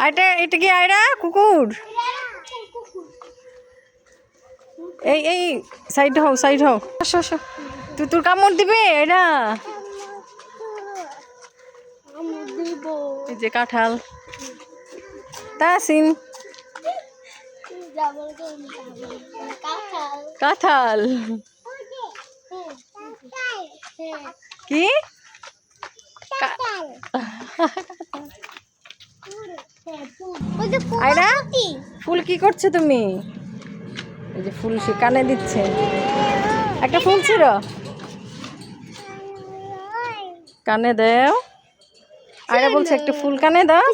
এটা কি আয়রা কুকুর? এই সাইড হও আসো আসো। তোর কামড় দিবে এরা। এই যে কাঁঠাল তাসিন কাঁঠাল কি আয়রা ফুল কি করছো তুমি? এই যে ফুল সে কানে দিচ্ছে। একটা ফুল ছিল কানে দাও। আয়রা বলছে একটা ফুল কানে দাও।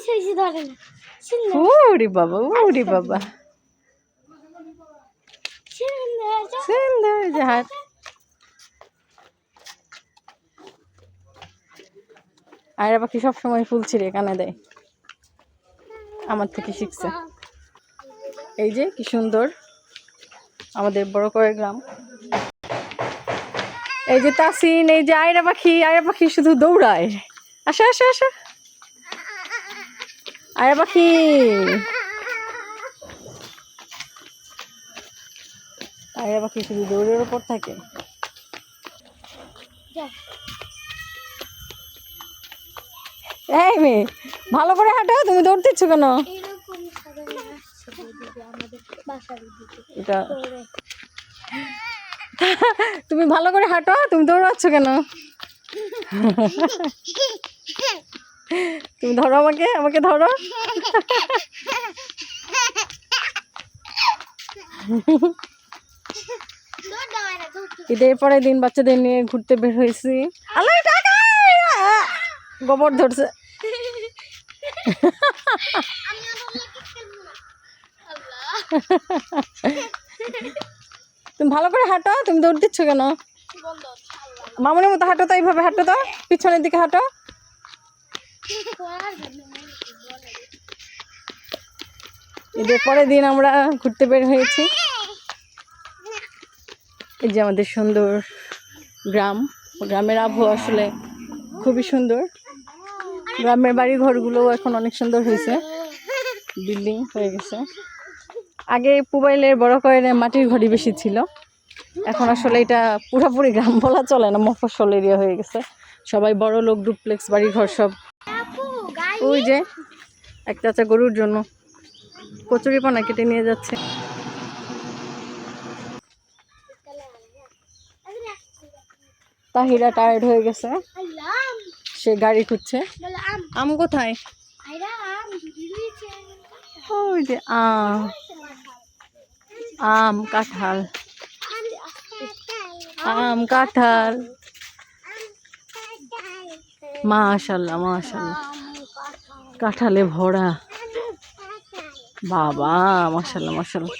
ওরে বাবা ওরে বাবা সুন্দর যে হাত। আয়রা পাখি সবসময় ফুল ছিঁড়ে কানে দেয়, আমার থেকে শিখছে। এই যে কি সুন্দর আমাদের বড় করে গ্রাম। এই যে তাসিন, এই যে আয়রা পাখি শুধু দৌড়ায়। আসো আসো আসো আয়রা পাখি। আয়রা পাখি শুধু দৌড়ের উপর থাকে। এই মেয়ে ভালো করে হাঁটো, তুমি দৌড়তেছ কেন? এটা তুমি ভালো করে হাঁটো, তুমি দৌড়াচ্ছ কেন? তুমি ধরো আমাকে ধরো। ঈদের পরের দিন বাচ্চাদের নিয়ে ঘুরতে বের হয়েছি। গোবর ধরছে। তুমি ভালো করে হাঁটো, তুমি দৌড় দিচ্ছ কেন? মামুনের মতো হাঁটো তো, এইভাবে হাঁটো তো, পিছনের দিকে হাঁটো। ঈদের পরের দিন আমরা ঘুরতে বের হয়েছি। এই যে আমাদের সুন্দর গ্রামের আবহাওয়া আসলে খুবই সুন্দর। গ্রামের বাড়ি ঘরগুলো এখন অনেক সুন্দর হয়েছে, বিল্ডিং হয়ে গেছে। আগে পুবাইলের বড় করে মাটির ঘরই বেশি ছিল, এখন আসলে এটা পুরোপুরি গ্রাম বলা চলে না, মফস্বল এরিয়া হয়ে গেছে। সবাই বড় লোক, ডুপ্লেক্স বাড়ি ঘর সব। ওই যে এক চাচা গরুর জন্য কচুরিপানা কেটে নিয়ে যাচ্ছে। তাহিরা টায়ার্ড হয়ে গেছে, সে গাড়ি খুঁজছে। আম কোথায়? ওই যে আম কাঁঠাল মাশাআল্লাহ মাশাআল্লাহ কাঁঠালে ভরা। বাবা মাশাআল্লাহ মাশাআল্লাহ।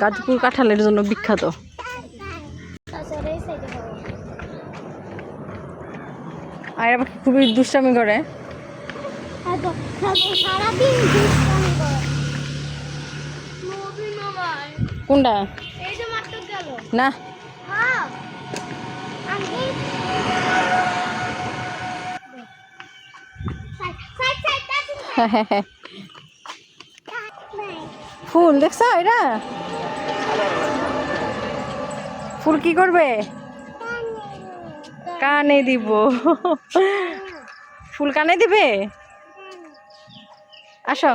গাজীপুর কাঁঠালের জন্য বিখ্যাত। আয়রা পাখি খুবই দুষ্টামি করে। কোনটা না ফুল দেখছ এরা? ফুল কি করবে? কানে দিব। ফুল কানে দিবে। আসো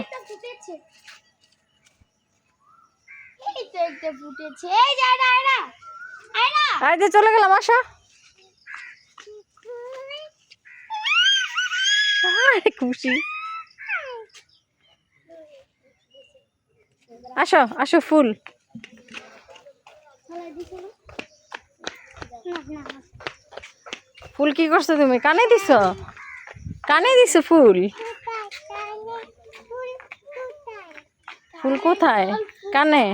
চলে গেলাম। আসো খুশি। আসো আসো ফুল। ফুল কি করছো তুমি? কানে দিছো ফুল? ফুল কোথায়? কানে।